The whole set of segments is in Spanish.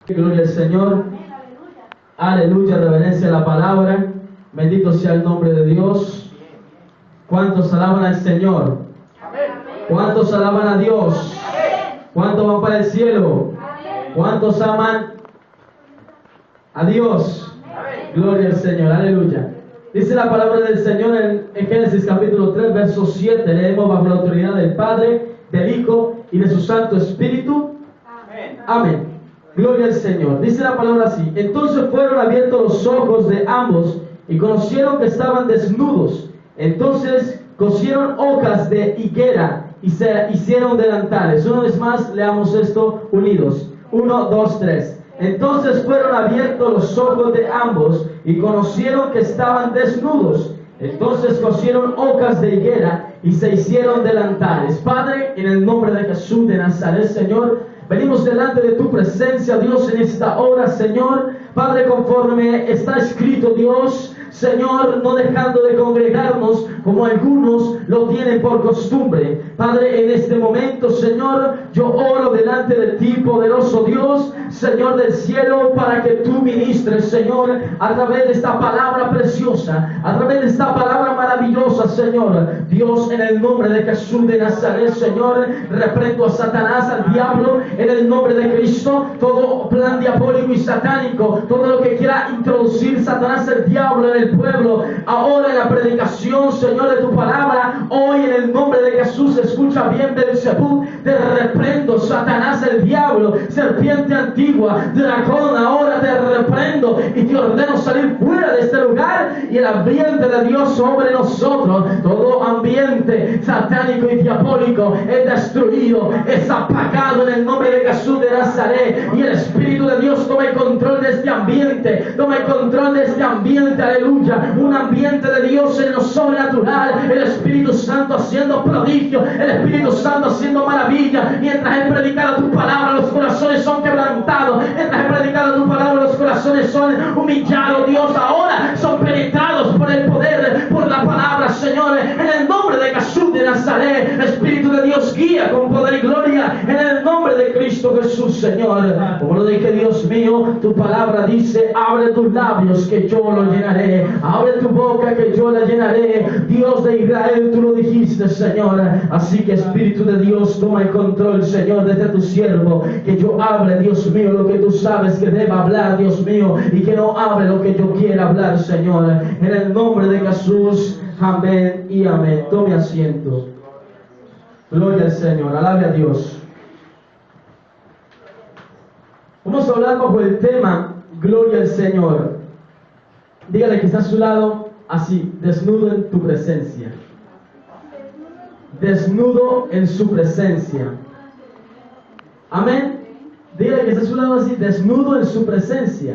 Gloria al Señor. Aleluya, reverencia a la palabra. Bendito sea el nombre de Dios. ¿Cuántos alaban al Señor? ¿Cuántos alaban a Dios? ¿Cuántos van para el cielo? ¿Cuántos aman a Dios? Gloria al Señor, aleluya. Dice la palabra del Señor en Génesis capítulo 3, verso 7. Leemos: bajo la autoridad del Padre, del Hijo y de su Santo Espíritu. Amén. Gloria al Señor. Dice la palabra así: entonces fueron abiertos los ojos de ambos y conocieron que estaban desnudos. Entonces cosieron hojas de higuera y se hicieron delantales. Una vez más, leamos esto unidos. 1, 2, 3. Entonces fueron abiertos los ojos de ambos y conocieron que estaban desnudos. Entonces cosieron hojas de higuera y se hicieron delantales. Padre, en el nombre de Jesús de Nazaret, Señor, venimos delante de tu presencia, Dios, en esta hora, Señor. Padre, conforme está escrito, Dios, Señor, no dejando de congregarnos como algunos lo tienen por costumbre. Padre, en este momento, Señor, yo oro delante de ti, poderoso Dios, Señor del cielo, para que tú ministres, Señor, a través de esta palabra preciosa, a través de esta palabra maravillosa, Señor. Dios, en el nombre de Jesús de Nazaret, Señor, reprendo a Satanás, al diablo, en el nombre de Cristo. Todo plan diabólico y satánico, todo lo que quiera introducir Satanás, el diablo, en el pueblo, ahora en la predicación, Señor, de tu palabra, hoy en el nombre de Jesús, escucha bien, Belzebú, te reprendo, Satanás, el diablo, serpiente antigua, dragón, ahora te reprendo y te ordeno salir fuera de este lugar, y el ambiente de Dios sobre nosotros, todo ambiente satánico y diabólico es destruido, es apagado en el nombre de Jesús de Nazaret, y el Espíritu de Dios toma el control de este ambiente, toma el control de este ambiente, aleluya, un ambiente de Dios en lo sobrenatural, el Espíritu Santo haciendo prodigios, el Espíritu Santo haciendo maravillas. Mientras he predicado tu palabra, los corazones son quebrantados. Mientras he predicado tu palabra, los corazones son humillados. Dios, ahora son penetrados por el poder, por la palabra, Señor, en el nombre de Jesús de Nazaret. Espíritu de Dios, guía con poder y gloria en el nombre de Cristo Jesús, Señor. Como lo dije, Dios mío, tu palabra dice: abre tus labios que yo lo llenaré, abre tu boca que yo la llenaré. Dios de Israel, tú lo dijiste, Señor. Así que, Espíritu de Dios, toma el control, Señor, desde tu siervo, que yo hable, Dios mío, lo que tú sabes que deba hablar, Dios mío, y que no hable lo que yo quiera hablar, Señor, en el nombre de Jesús. Amén y amén. Tome asiento. Gloria al Señor, alabe a Dios. Vamos a hablar bajo el tema Gloria al Señor. Dígale que está a su lado así: desnudo en tu presencia. Desnudo en su presencia. Amén. Dígale que está a su lado así: desnudo en su presencia.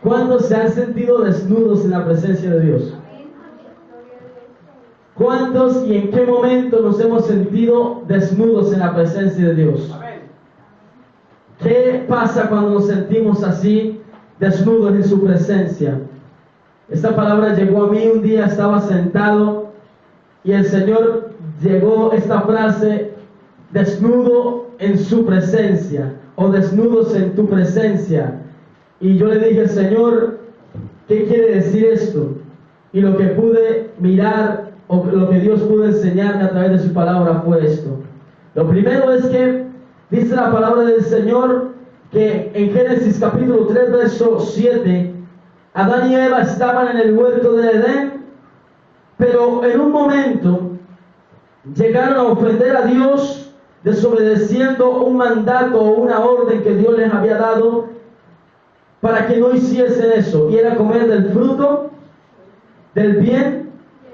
¿Cuántos se han sentido desnudos en la presencia de Dios? ¿Cuántos y en qué momento nos hemos sentido desnudos en la presencia de Dios? ¿Qué pasa cuando nos sentimos así, desnudos en su presencia? Esta palabra llegó a mí un día, estaba sentado y el Señor llegó esta frase: desnudo en su presencia, o desnudos en tu presencia. Y yo le dije: Señor, ¿qué quiere decir esto? Y lo que pude mirar, o lo que Dios pudo enseñarme a través de su palabra, fue esto. Lo primero es que dice la palabra del Señor que en Génesis capítulo 3, verso 7, Adán y Eva estaban en el huerto de Edén, pero en un momento llegaron a ofender a Dios, desobedeciendo un mandato o una orden que Dios les había dado para que no hiciesen eso, y era comer del fruto del bien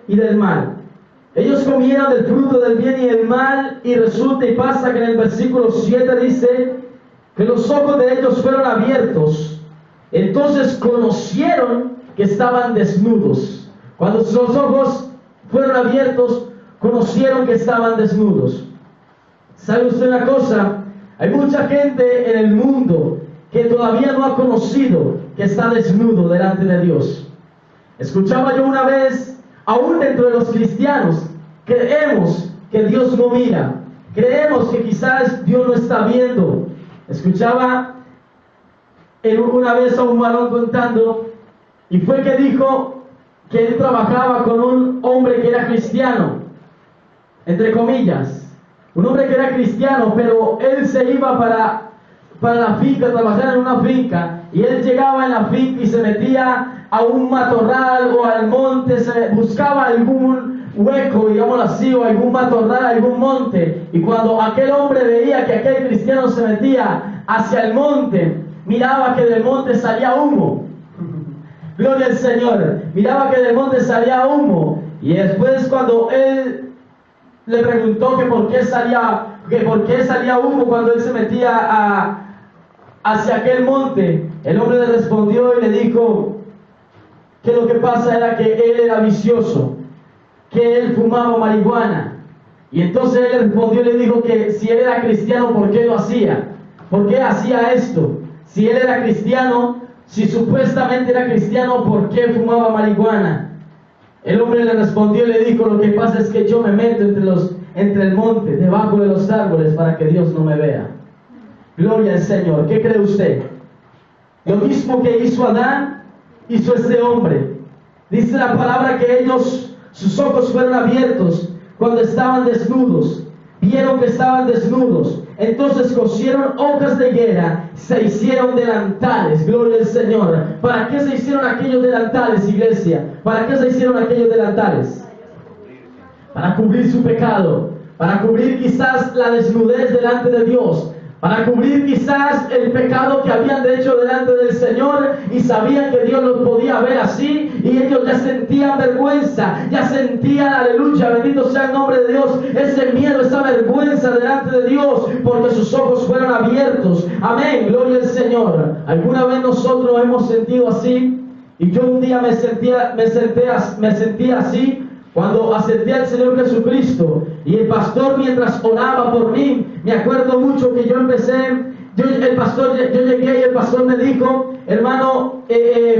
y del mal. Ellos comieron del fruto del bien y del mal, y resulta y pasa que en el versículo 7 dice que los ojos de ellos fueron abiertos. Entonces conocieron que estaban desnudos. Cuando los ojos fueron abiertos, conocieron que estaban desnudos. ¿Sabe usted una cosa? Hay mucha gente en el mundo que todavía no ha conocido que está desnudo delante de Dios. Escuchaba yo una vez, aún dentro de los cristianos, creemos que Dios no mira, creemos que quizás Dios no está viendo, Escuchaba una vez a un varón contando, y fue que dijo que él trabajaba con un hombre que era cristiano, entre comillas, un hombre que era cristiano, pero él se iba para la finca, a trabajar en una finca, y él llegaba en la finca y se metía a un matorral o al monte, buscaba algún hueco, digámoslo así, o algún matorral, algún monte, y cuando aquel hombre veía que aquel cristiano se metía hacia el monte, miraba que del monte salía humo. Gloria al Señor. Miraba que del monte salía humo, y después cuando él le preguntó que por qué salía humo cuando él se metía hacia aquel monte, el hombre le respondió y le dijo que lo que pasa era que él era vicioso, que él fumaba marihuana. Y entonces él le respondió y le dijo que si él era cristiano, ¿por qué lo hacía? ¿Por qué hacía esto? Si él era cristiano, si supuestamente era cristiano, ¿por qué fumaba marihuana? El hombre le respondió y le dijo, lo que pasa es que yo me meto entre el monte, debajo de los árboles, para que Dios no me vea. Gloria al Señor. ¿Qué cree usted? Lo mismo que hizo Adán, hizo este hombre. Dice la palabra que sus ojos fueron abiertos cuando estaban desnudos. Vieron que estaban desnudos. Entonces cosieron hojas de higuera, se hicieron delantales. Gloria al Señor. ¿Para qué se hicieron aquellos delantales, iglesia? ¿Para qué se hicieron aquellos delantales? Para cubrir su pecado, para cubrir quizás la desnudez delante de Dios, para cubrir quizás el pecado que habían hecho delante del Señor, y sabían que Dios los podía ver así, y ellos ya sentían vergüenza, ya sentían, aleluya, bendito sea el nombre de Dios, ese miedo, esa vergüenza delante de Dios, porque sus ojos fueron abiertos. Amén, gloria al Señor. ¿Alguna vez nosotros nos hemos sentido así? Y yo un día me sentía así cuando acepté al Señor Jesucristo, y el pastor mientras oraba por mí, me acuerdo mucho que yo llegué y el pastor me dijo, hermano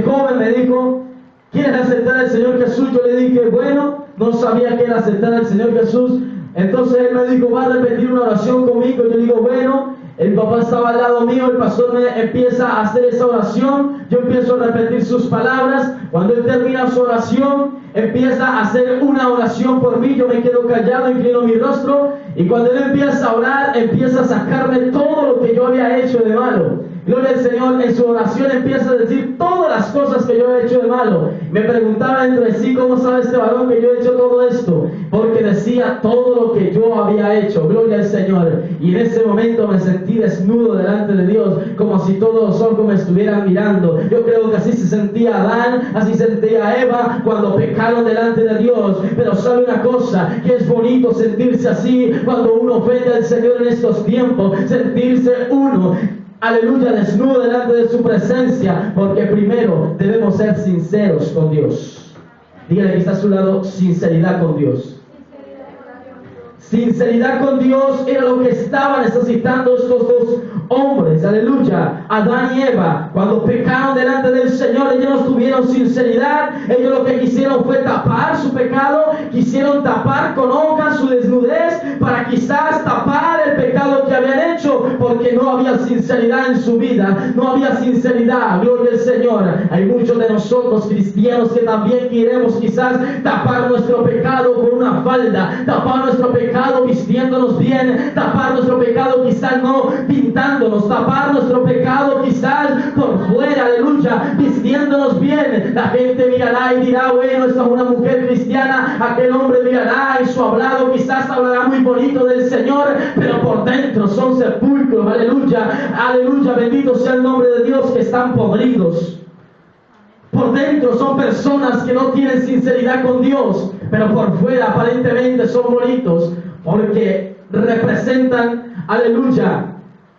joven, me dijo, ¿quieres aceptar al Señor Jesús? Yo le dije, bueno, no sabía que era aceptar al Señor Jesús. Entonces él me dijo, va a repetir una oración conmigo. Yo digo, bueno. El papá estaba al lado mío, el pastor me empieza a hacer esa oración, yo empiezo a repetir sus palabras. Cuando él termina su oración, empieza a hacer una oración por mí, yo me quedo callado, inclino mi rostro, y cuando él empieza a orar, empieza a sacarme todo lo que yo había hecho de malo. Gloria al Señor. En su oración empieza a decir todas las cosas que yo he hecho de malo. Me preguntaba entre sí, ¿cómo sabe este varón que yo he hecho todo esto? Porque decía todo lo que yo había hecho. Gloria al Señor. Y en ese momento me sentí desnudo delante de Dios, como si todos los ojos me estuvieran mirando. Yo creo que así se sentía Adán, así sentía Eva cuando pecaron delante de Dios. Pero sabe una cosa, que es bonito sentirse así cuando uno ofende al Señor en estos tiempos, sentirse uno, aleluya, desnudo delante de su presencia, porque primero debemos ser sinceros con Dios. Dígale que está a su lado, sinceridad con Dios. Sinceridad con Dios era lo que estaban necesitando estos dos hombres, aleluya, Adán y Eva. Cuando pecaron delante del Señor, ellos no tuvieron sinceridad. Ellos lo que quisieron fue tapar su pecado, quisieron tapar con hojas su desnudez, para quizás tapar el pecado que habían hecho, porque no había sinceridad en su vida, no había sinceridad. Gloria al Señor. Hay muchos de nosotros cristianos que también queremos quizás tapar nuestro pecado con una falda, tapar nuestro pecado vistiéndonos bien, tapar nuestro pecado quizás no pintándonos, tapar nuestro pecado quizás por fuera, aleluya, vistiéndonos bien. La gente mirará y dirá, bueno, esta es una mujer cristiana. Aquel hombre mirará y su hablado quizás hablará muy bonito del Señor, pero por dentro son sepulcros, aleluya, aleluya, bendito sea el nombre de Dios, que están podridos. Por dentro son personas que no tienen sinceridad con Dios, pero por fuera aparentemente son bonitos, porque representan, aleluya,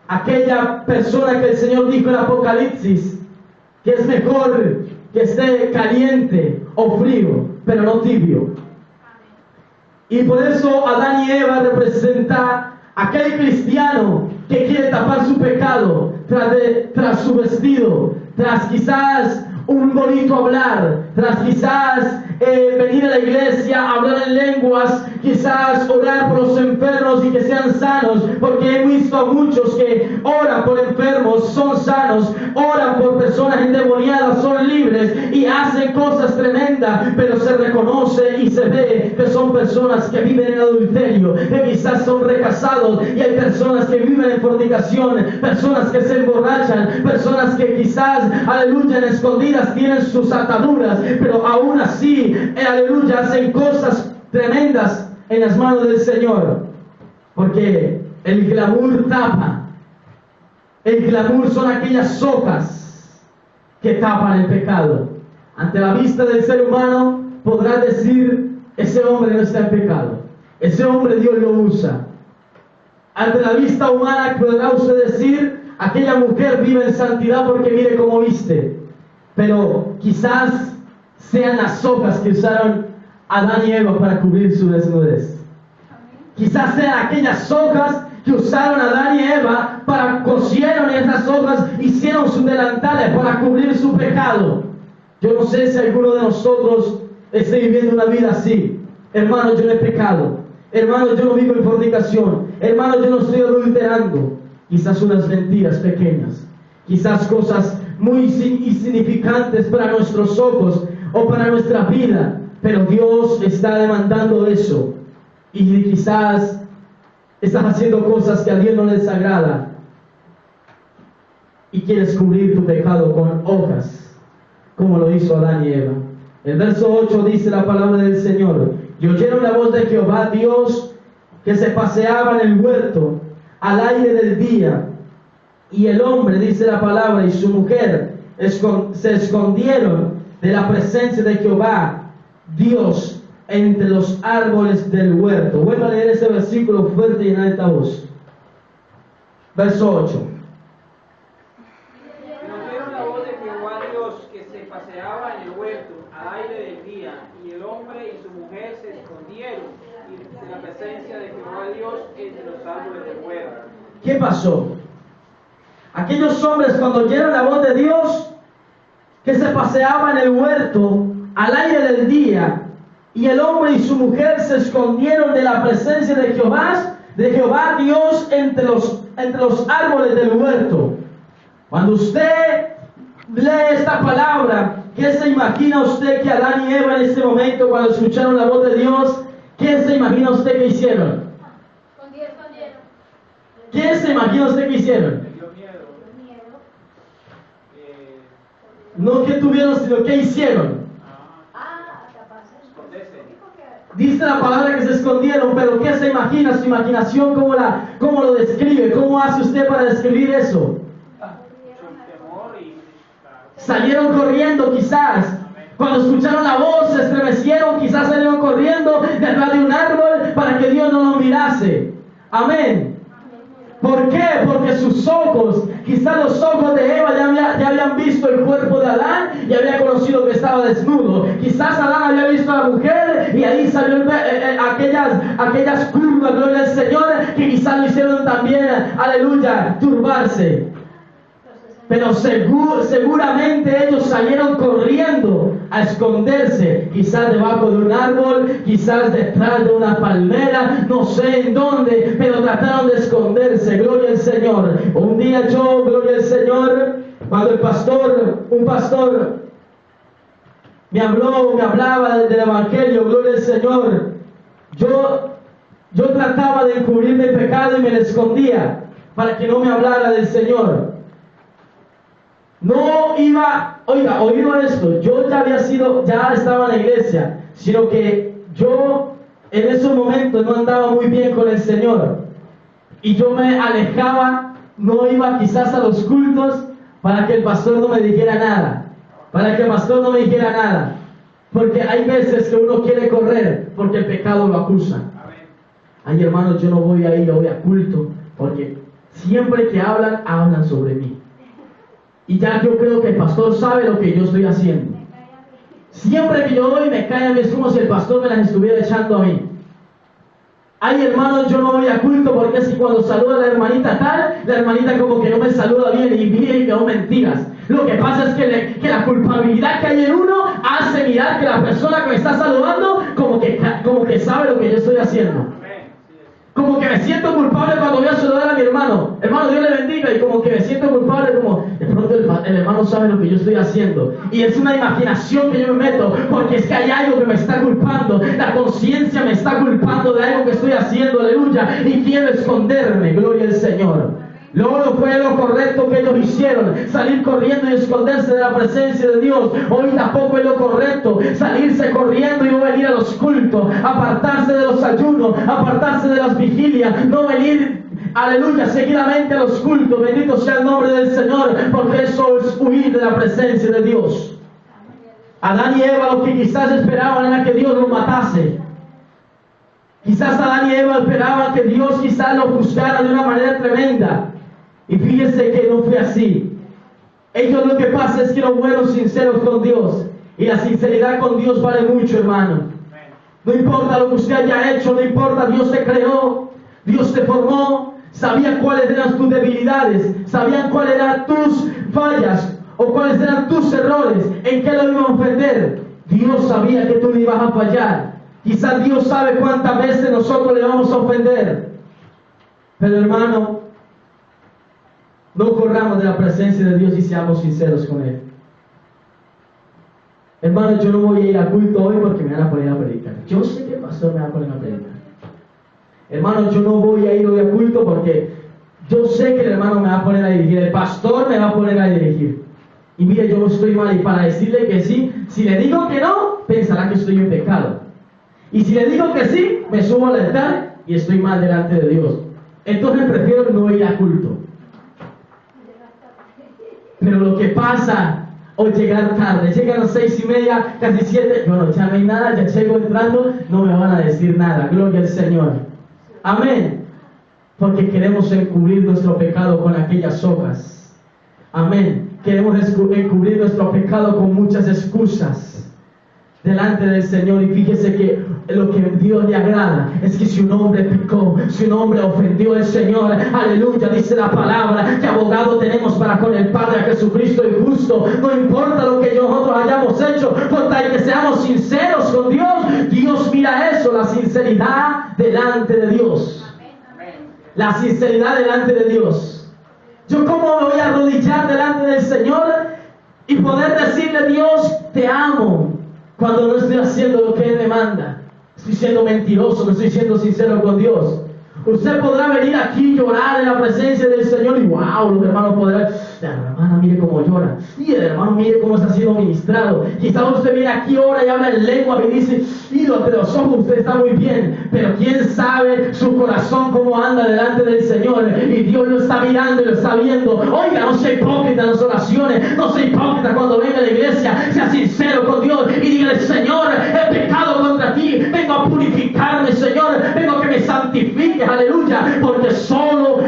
aquella persona que el Señor dijo en Apocalipsis, que es mejor que esté caliente o frío, pero no tibio. Y por eso Adán y Eva representan aquel cristiano que quiere tapar su pecado tras su vestido, tras quizás un bonito hablar, tras quizás venir a la iglesia, hablar en lenguas, quizás orar por los enfermos y que sean sanos, porque he visto a muchos que oran por enfermos, son sanos, oran por personas endemoniadas, son libres y hacen cosas tremendas, pero se reconoce y se ve que son personas que viven en adulterio, que quizás son recasados, y hay personas que viven en fornicación, personas que se emborrachan, personas que quizás, aleluya, en escondidas tienen sus ataduras, pero aún así, aleluya, hacen cosas tremendas en las manos del Señor, porque el glamour tapa. El glamour son aquellas sogas que tapan el pecado. Ante la vista del ser humano podrá decir: ese hombre no está en pecado, ese hombre Dios lo usa. Ante la vista humana podrá usted decir: aquella mujer vive en santidad porque mire cómo viste. Pero quizás sean las sogas que usaron Adán y Eva para cubrir su desnudez. Quizás sean aquellas sogas que usaron Adán y Eva para cosieron esas hojas, hicieron sus delantales para cubrir su pecado. Yo no sé si alguno de nosotros esté viviendo una vida así. Hermano, yo no he pecado. Hermano, yo no vivo en fornicación. Hermano, yo no estoy adulterando. Quizás unas mentiras pequeñas, quizás cosas muy insignificantes para nuestros ojos o para nuestra vida, pero Dios está demandando eso, y quizás estás haciendo cosas que a Dios no les agrada y quieres cubrir tu pecado con hojas, como lo hizo Adán y Eva. El verso 8 dice la palabra del Señor: y oyeron la voz de Jehová Dios que se paseaba en el huerto al aire del día, y el hombre, dice la palabra, y su mujer se escondieron de la presencia de Jehová Dios entre los árboles del huerto. Vuelvo a leer ese versículo fuerte y en alta voz. Verso 8. Oyeron la voz de Jehová Dios que se paseaba en el huerto al aire del día, y el hombre y su mujer se escondieron de la presencia de Jehová Dios entre los árboles del huerto. ¿Qué pasó? Aquellos hombres, cuando oyeron la voz de Dios que se paseaba en el huerto al aire del día, y el hombre y su mujer se escondieron de la presencia de Jehová Dios entre los árboles del huerto. Cuando usted lee esta palabra, ¿qué se imagina usted que Adán y Eva en este momento, cuando escucharon la voz de Dios, qué se imagina usted que hicieron? ¿Qué se imagina usted que hicieron? No que tuvieron, sino que hicieron. Dice la palabra que se escondieron, pero ¿qué se imagina? Su imaginación, ¿cómo lo describe? ¿Cómo hace usted para describir eso? Salieron corriendo quizás. Cuando escucharon la voz, se estremecieron, quizás salieron corriendo detrás de un árbol para que Dios no los mirase. Amén. ¿Por qué? Porque sus ojos, quizás los ojos de Eva ya habían visto el cuerpo de Adán y había conocido que estaba desnudo. Quizás Adán había visto a la mujer y ahí salió aquellas curvas, gloria al Señor, que quizás lo hicieron también, aleluya, turbarse. Pero seguramente ellos salieron corriendo a esconderse, quizás debajo de un árbol, quizás detrás de una palmera, no sé en dónde, pero trataron de esconderse, gloria al Señor. Un día yo, gloria al Señor, cuando un pastor me hablaba del Evangelio, gloria al Señor, yo trataba de encubrir mi pecado y me lo escondía para que no me hablara del Señor. No iba, oído esto, yo ya estaba en la iglesia, sino que yo en esos momentos no andaba muy bien con el Señor. Y yo me alejaba, no iba quizás a los cultos para que el pastor no me dijera nada. Porque hay veces que uno quiere correr porque el pecado lo acusa. Ay, hermanos, yo no voy a ir hoy a culto porque siempre que hablan sobre mí. Y ya yo creo que el pastor sabe lo que yo estoy haciendo. Siempre que yo doy me cae a mí, es como si el pastor me las estuviera echando a mí. Ay, hermano, yo no voy a culto porque es que cuando saluda a la hermanita tal, la hermanita como que no me saluda bien y viene y me da mentiras. Lo que pasa es que la culpabilidad que hay en uno hace mirar que la persona que me está saludando como que sabe lo que yo estoy haciendo. Como que me siento culpable cuando voy a saludar a mi hermano. Hermano, Dios le bendiga. Y como que me siento culpable, como de pronto el hermano sabe lo que yo estoy haciendo. Y es una imaginación que yo me meto, porque es que hay algo que me está culpando. La conciencia me está culpando de algo que estoy haciendo, aleluya. Y quiero esconderme, gloria al Señor. Luego no fue lo correcto que ellos hicieron, salir corriendo y esconderse de la presencia de Dios. Hoy tampoco es lo correcto, salirse corriendo y no venir a los cultos, apartarse de los ayunos, apartarse de las vigilias, no venir, aleluya, seguidamente a los cultos. Bendito sea el nombre del Señor, porque eso es huir de la presencia de Dios. Adán y Eva lo que quizás esperaban era que Dios los matase. Quizás Adán y Eva esperaban que Dios quizás los juzgara de una manera tremenda. Y fíjense que no fue así. Ellos lo que pasa es que no fueron sinceros con Dios. Y la sinceridad con Dios vale mucho, hermano. No importa lo que usted haya hecho, no importa, Dios te creó, Dios te formó, sabía cuáles eran tus debilidades, sabían cuáles eran tus fallas o cuáles eran tus errores, en qué lo iban a ofender. Dios sabía que tú le ibas a fallar. Quizás Dios sabe cuántas veces nosotros le vamos a ofender. Pero hermano, no corramos de la presencia de Dios y seamos sinceros con Él. Hermano, yo no voy a ir a culto hoy porque me van a poner a predicar. Yo sé que el pastor me va a poner a predicar. Hermano, yo no voy a ir hoy a culto porque yo sé que el hermano me va a poner a dirigir. El pastor me va a poner a dirigir. Y mire, yo no estoy mal. Y para decirle que sí, si le digo que no, pensará que estoy en pecado. Y si le digo que sí, me subo al altar y estoy mal delante de Dios. Entonces prefiero no ir a culto. Pero lo que pasa, o llegar tarde, llegan a las 6:30, casi 7, bueno, ya no hay nada, ya llego entrando, no me van a decir nada, gloria al Señor. Amén. Porque queremos encubrir nuestro pecado con aquellas hojas. Amén. Queremos encubrir nuestro pecado con muchas excusas delante del Señor. Y fíjese que lo que Dios le agrada es que si un hombre pecó, si un hombre ofendió al Señor, aleluya, dice la palabra que abogado tenemos para con el Padre, a Jesucristo el justo. No importa lo que nosotros hayamos hecho, con tal que seamos sinceros con Dios. Dios mira eso, la sinceridad delante de Dios. La sinceridad delante de Dios. Yo cómo me voy a arrodillar delante del Señor y poder decirle: Dios, te amo, cuando no estoy haciendo lo que Él me manda. Estoy siendo mentiroso, no estoy siendo sincero con Dios. Usted podrá venir aquí y llorar en la presencia del Señor y wow, los hermanos podrán, la hermana mire cómo llora, y el hermano mire cómo está siendo ministrado. Quizás usted viene aquí, ora y habla en lengua y dice, y de los ojos usted está muy bien, pero quién sabe su corazón cómo anda delante del Señor, y Dios lo está mirando y lo está viendo. Oiga, no sea hipócrita en las oraciones, no sea hipócrita cuando venga a la iglesia, sea sincero con Dios y dígale: Señor, he pecado contra ti, vengo a purificarme, Señor, vengo a que me santifiques, aleluya, porque solo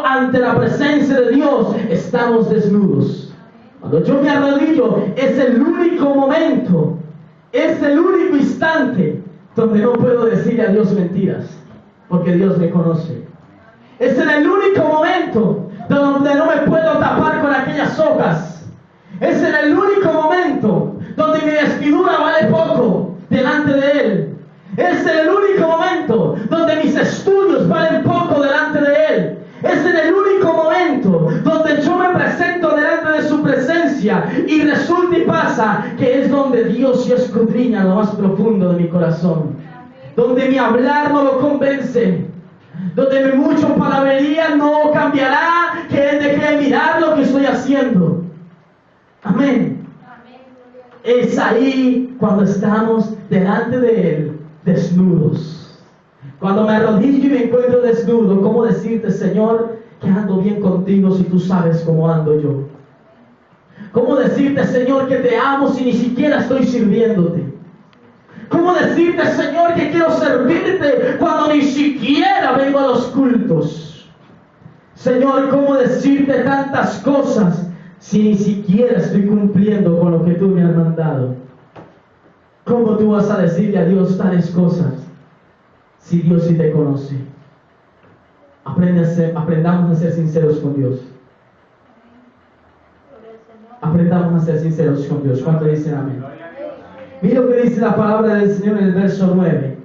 ante la presencia de Dios estamos desnudos. Cuando yo me arrodillo, es el único momento, es el único instante donde no puedo decirle a Dios mentiras, porque Dios me conoce. Es en el único momento donde no me puedo tapar con aquellas hojas. Es en el único momento donde mi vestidura vale poco delante de Él. Es en el único momento donde mis estudios valen poco delante de Él. Es en el único momento donde yo me presento delante de su presencia y resulta y pasa que es donde Dios se escudriña lo más profundo de mi corazón. Donde mi hablar no lo convence, donde mi mucho palabrería no cambiará, que Él deje de mirar lo que estoy haciendo. Amén. Es ahí cuando estamos delante de Él, desnudos. Cuando me arrodillo y me encuentro desnudo, ¿cómo decirte, Señor, que ando bien contigo si tú sabes cómo ando yo? ¿Cómo decirte, Señor, que te amo si ni siquiera estoy sirviéndote? ¿Cómo decirte, Señor, que quiero servirte cuando ni siquiera vengo a los cultos? Señor, ¿cómo decirte tantas cosas si ni siquiera estoy cumpliendo con lo que tú me has mandado? ¿Cómo tú vas a decirle a Dios tales cosas si Dios sí te conoce? Aprendamos a ser sinceros con Dios. Aprendamos a ser sinceros con Dios. ¿Cuánto dicen amén? Mira lo que dice la palabra del Señor en el verso 9.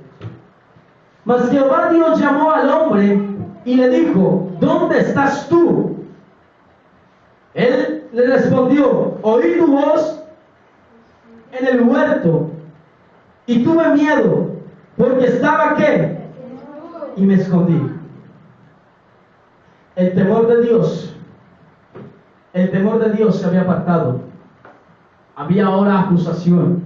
Mas Jehová Dios llamó al hombre y le dijo: ¿dónde estás tú? Él le respondió: oí tu voz en el huerto y tuve miedo, porque estaba ¿qué? Y me escondí. El temor de Dios se había apartado. Había ahora acusación.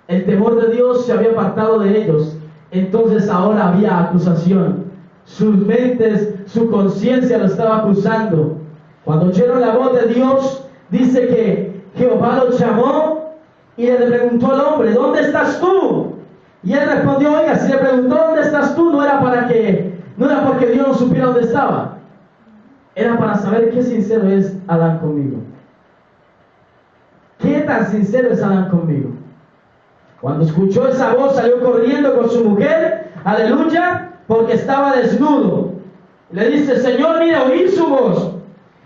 El temor de Dios se había apartado de ellos. Entonces ahora había acusación. Sus mentes, su conciencia lo estaba acusando. Cuando oyeron la voz de Dios, dice que Jehová lo llamó y le preguntó al hombre: ¿dónde estás tú? Y él respondió: oiga, si le preguntó ¿dónde estás tú? No era porque Dios no supiera dónde estaba. Era para saber qué sincero es Adán conmigo. ¿Qué tan sincero es Adán conmigo? Cuando escuchó esa voz, salió corriendo con su mujer, aleluya, porque estaba desnudo. Le dice: Señor, mira, oí su voz.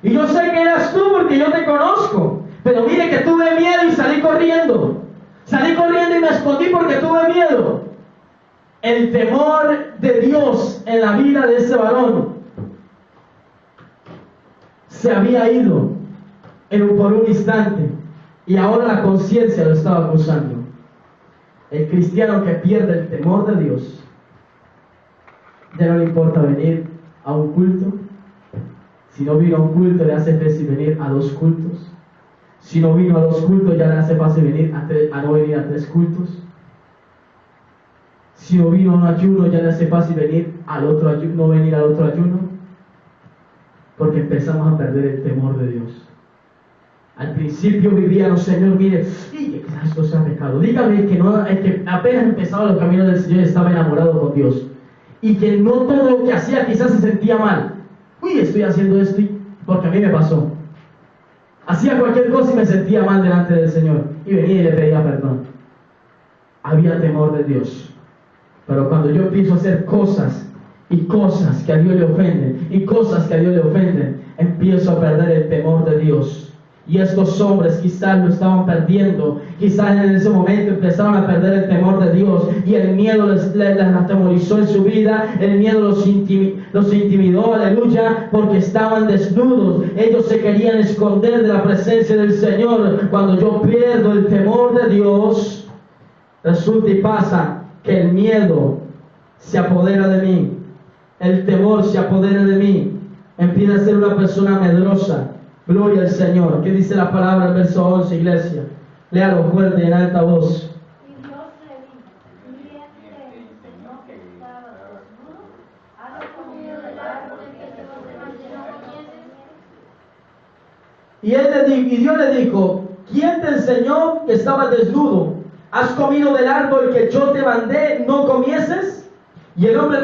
Y yo sé que eras tú porque yo te conozco. Pero mire que tuve miedo y salí corriendo. Salí corriendo y me escondí porque tuve miedo. El temor de Dios en la vida de ese varón se había ido por un instante. Y ahora la conciencia lo estaba acusando. El cristiano que pierde el temor de Dios, ya no le importa venir a un culto. Si no vino a un culto, le hace fácil venir a 2 cultos. Si no vino a 2 cultos, ya le hace fácil venir a no venir a 3 cultos. Si no vino a un ayuno, ya le hace fácil venir al otro ayuno, no venir al otro ayuno. Porque empezamos a perder el temor de Dios. Al principio vivíamos: Señor, mire, que quizás esto sea pecado. Dígame que no, el que apenas empezaba los caminos del Señor estaba enamorado con Dios. Y que no todo lo que hacía quizás se sentía mal. Estoy haciendo esto porque a mí me pasó. Hacía cualquier cosa y me sentía mal delante del Señor. Y venía y le pedía perdón. Había temor de Dios. Pero cuando yo empiezo a hacer cosas que a Dios le ofenden, empiezo a perder el temor de Dios. Y estos hombres quizás lo estaban perdiendo. Quizás en ese momento empezaron a perder el temor de Dios. Y el miedo les atemorizó en su vida. El miedo los intimidó, aleluya, porque estaban desnudos. Ellos se querían esconder de la presencia del Señor. Cuando yo pierdo el temor de Dios, resulta y pasa que el miedo se apodera de mí. El temor se apodera de mí. Empiezo a ser una persona medrosa. Gloria al Señor. ¿Qué dice la palabra en verso 11, iglesia? Léalo fuerte y en alta voz. Y Dios le dijo: ¿quién te enseñó que estabas desnudo? ¿Has comido del árbol que yo te mandé no comieses? Y Dios le dijo: ¿quién te enseñó que estabas desnudo? ¿Has comido del árbol que yo te mandé no comieses? Y el hombre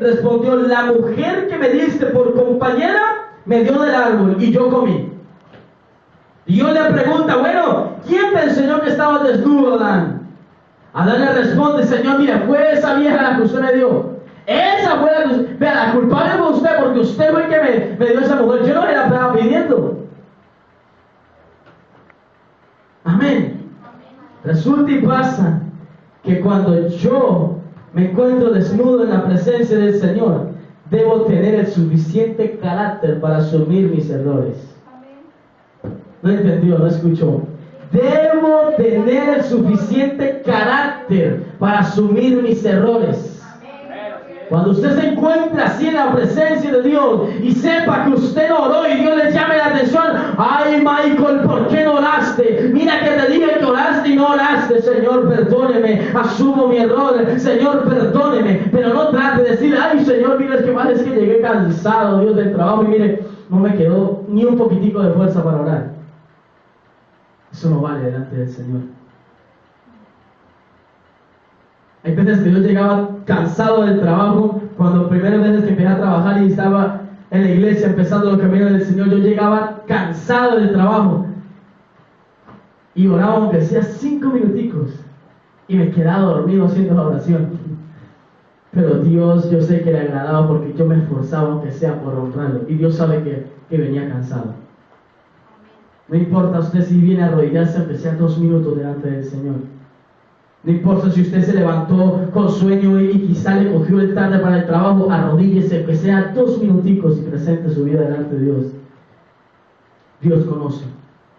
respondió: la mujer que me diste por compañera me dio del árbol y yo comí. Dios le pregunta: bueno, ¿quién te enseñó que estabas desnudo, Adán? Adán le responde: Señor, mira, fue esa vieja la que usted me dio. Esa fue la que usted... Vea, la culpable fue usted, porque usted fue el que me dio esa mujer. Yo no me la estaba pidiendo. Amén. Resulta y pasa que cuando yo me encuentro desnudo en la presencia del Señor, debo tener el suficiente carácter para asumir mis errores. No entendió, no escuchó. Debo tener el suficiente carácter para asumir mis errores. Cuando usted se encuentra así en la presencia de Dios y sepa que usted no oró y Dios le llame la atención: ay, Michael, ¿por qué no oraste? Mira que te dije que oraste y no oraste. Señor, perdóneme, asumo mi error. Señor, perdóneme. Pero no trate de decir: ay, Señor, mira, es que más es que llegué cansado, Dios, del trabajo, y mire, no me quedó ni un poquitico de fuerza para orar. Eso no vale delante del Señor. Hay veces que yo llegaba cansado del trabajo. Cuando primeras veces que empecé a trabajar y estaba en la iglesia empezando los caminos del Señor, yo llegaba cansado del trabajo y oraba aunque sea 5 minuticos y me quedaba dormido haciendo la oración. Pero Dios, yo sé que le agradaba porque yo me esforzaba, aunque sea por honrarlo. Y Dios sabe que venía cansado. No importa usted si viene a arrodillarse, aunque sea 2 minutos delante del Señor. No importa si usted se levantó con sueño y quizá le cogió el tarde para el trabajo, arrodíllese, aunque sea 2 minuticos y presente su vida delante de Dios. Dios conoce.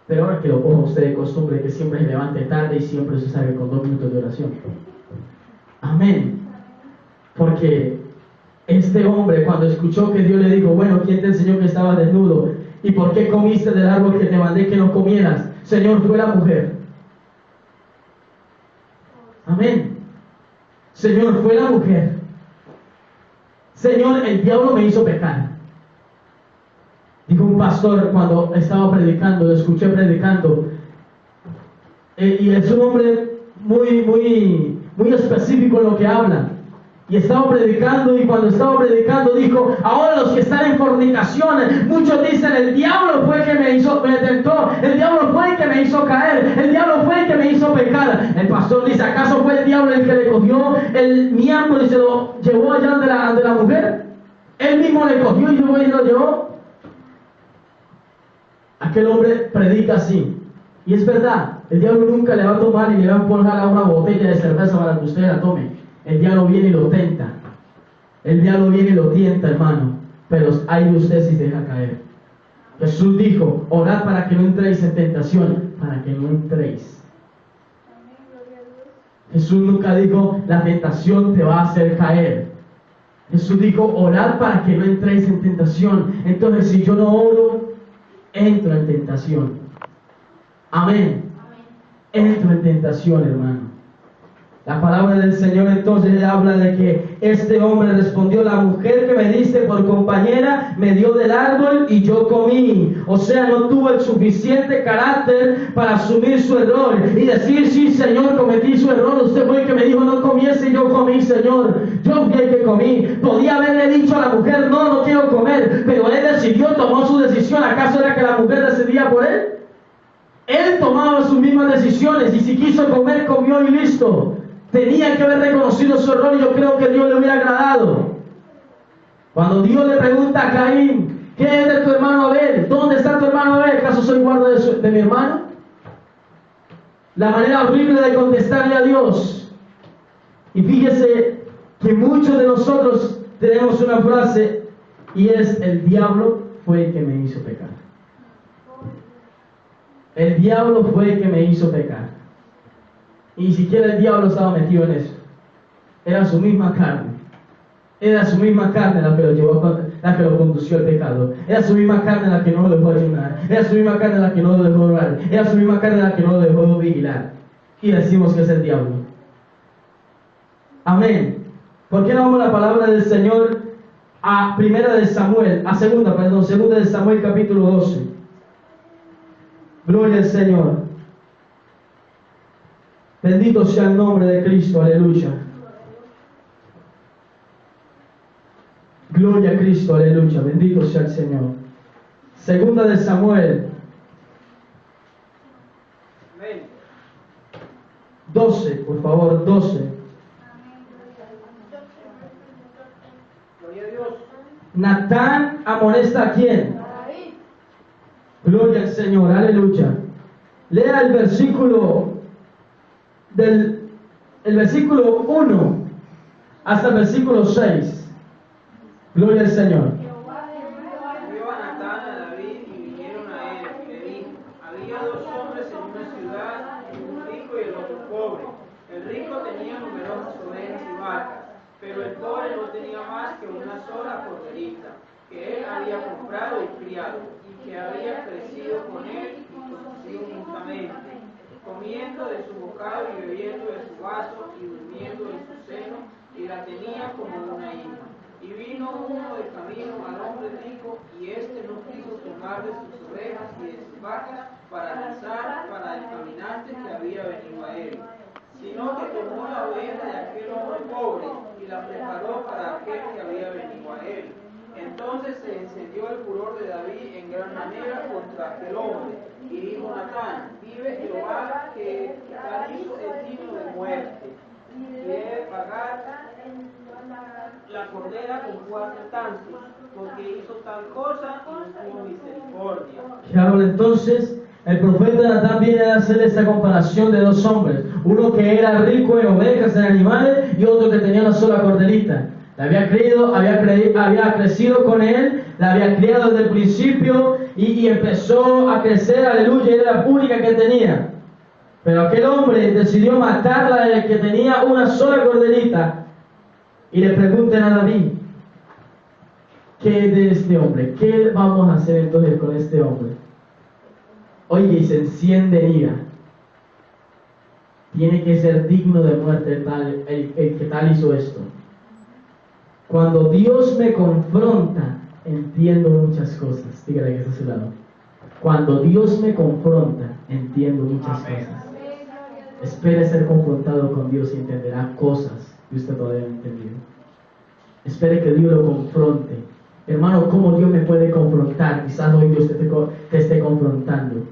Pero ahora que lo coja usted de costumbre, que siempre se levante tarde y siempre se salga con 2 minutos de oración. Amén. Porque este hombre, cuando escuchó que Dios le dijo, bueno, ¿quién te enseñó que estabas desnudo? ¿Y por qué comiste del árbol que te mandé que no comieras? Señor, fue la mujer. Amén. Señor, fue la mujer. Señor, el diablo me hizo pecar. Dijo un pastor cuando estaba predicando, lo escuché predicando. Y es un hombre muy específico en lo que habla. Y estaba predicando, y cuando estaba predicando dijo, ahora los que están en fornicación, muchos dicen, el diablo fue el que me tentó, el diablo fue el que me hizo caer, el diablo fue el que me hizo pecar. El pastor dice, ¿acaso fue el diablo el que le cogió el miembro y se lo llevó allá ante la mujer? Él mismo le cogió y lo llevó. Aquel hombre predica así. Y es verdad, el diablo nunca le va a tomar y le va a empujar a una botella de cerveza para que usted la tome. El diablo viene y lo tenta. El diablo viene y lo tienta, hermano. Pero hay de usted si se deja caer. Jesús dijo, orad para que no entréis en tentación, para que no entréis. Jesús nunca dijo, la tentación te va a hacer caer. Jesús dijo, orad para que no entréis en tentación. Entonces, si yo no oro, entro en tentación. Amén. Entro en tentación, hermano. La palabra del Señor entonces habla de que este hombre respondió, la mujer que me diste por compañera me dio del árbol y yo comí. O sea, no tuvo el suficiente carácter para asumir su error y decir, sí, Señor, cometí su error. Usted fue el que me dijo no comiese y yo comí, Señor. Yo fui el que comí. Podía haberle dicho a la mujer, no quiero comer. Pero él decidió, tomó su decisión. ¿Acaso era que la mujer decidía por él? Él tomaba sus mismas decisiones y si quiso comer, comió y listo. Tenía que haber reconocido su error y yo creo que Dios le hubiera agradado. Cuando Dios le pregunta a Caín, ¿qué es de tu hermano Abel? ¿Dónde está tu hermano Abel? ¿Acaso soy guarda de mi hermano? La manera horrible de contestarle a Dios. Y fíjese que muchos de nosotros tenemos una frase y es, el diablo fue el que me hizo pecar. El diablo fue el que me hizo pecar. Y ni siquiera el diablo estaba metido en eso. Era su misma carne. Era su misma carne la que lo llevó, la que lo condució al pecado. Era su misma carne la que no lo dejó ayunar. Era su misma carne la que no lo dejó orar. Era su misma carne la que no lo dejó vigilar. Y decimos que es el diablo. Amén. ¿Por qué no vamos la palabra del Señor a segunda de Samuel capítulo 12? Gloria al Señor. Bendito sea el nombre de Cristo, aleluya. Gloria a Cristo, aleluya. Bendito sea el Señor. Segunda de Samuel 12, por favor, 12. Gloria a Dios. Natán amonesta a quién? Gloria al Señor, aleluya. Lea el versículo el versículo 1 hasta el versículo 6. Gloria al Señor. Envió a Natán a David y vinieron a él, y le dijo, había 2 hombres en una ciudad, un rico y el otro pobre. El rico tenía numerosas ovejas y vacas, pero el pobre no tenía más que una sola corderita, que él había comprado y criado, y que había crecido con él y conocido juntamente, comiendo de su bocado y bebiendo de su vaso y durmiendo en su seno, y la tenía como una hija. Y vino uno de camino al hombre rico, y éste no quiso tomar de sus ovejas y de sus vacas para lanzar para el caminante que había venido a él, sino que tomó la oveja de aquel hombre pobre y la preparó para aquel que había venido a él. Entonces se encendió el furor de David en gran manera contra aquel hombre. Y dijo Natán, vive Jehová que tal hizo es digno de muerte. Y debe pagar la cordera con 4 tantos, porque hizo tal cosa y no tuvo misericordia. Claro, entonces el profeta Natán viene a hacer esta comparación de dos hombres, uno que era rico en ovejas, en animales, y otro que tenía una sola corderita. La había criado, había crecido con él, la había criado desde el principio y empezó a crecer, aleluya, era la única que tenía. Pero aquel hombre decidió matarla, el que tenía una sola corderita, y le preguntan a David, ¿qué es de este hombre? ¿Qué vamos a hacer entonces con este hombre? Oye, y se enciende ira. Tiene que ser digno de muerte el que tal hizo esto. Cuando Dios me confronta, entiendo muchas cosas. Dígale que está a su lado. Cuando Dios me confronta, entiendo muchas cosas. Espere ser confrontado con Dios y entenderá cosas que usted todavía no ha entendido. Espere que Dios lo confronte. Hermano, ¿cómo Dios me puede confrontar? Quizás hoy Dios te esté confrontando.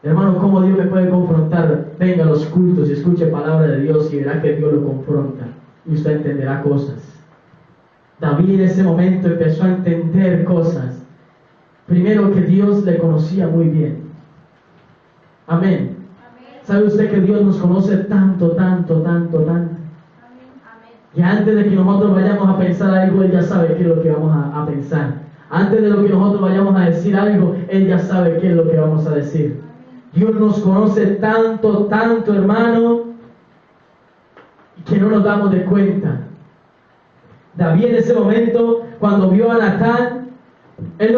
Hermano, ¿cómo Dios me puede confrontar? Venga a los cultos y escuche palabra de Dios y verá que Dios lo confronta. Y usted entenderá cosas. David en ese momento empezó a entender cosas. Primero, que Dios le conocía muy bien. Amén. ¿Sabe usted que Dios nos conoce tanto, tanto, tanto, tanto? Y antes de que nosotros vayamos a pensar algo, Él ya sabe qué es lo que vamos a pensar. Antes de lo que nosotros vayamos a decir algo, Él ya sabe qué es lo que vamos a decir. Dios nos conoce tanto, tanto, hermano, que no nos damos de cuenta. David en ese momento, cuando vio a Natán, él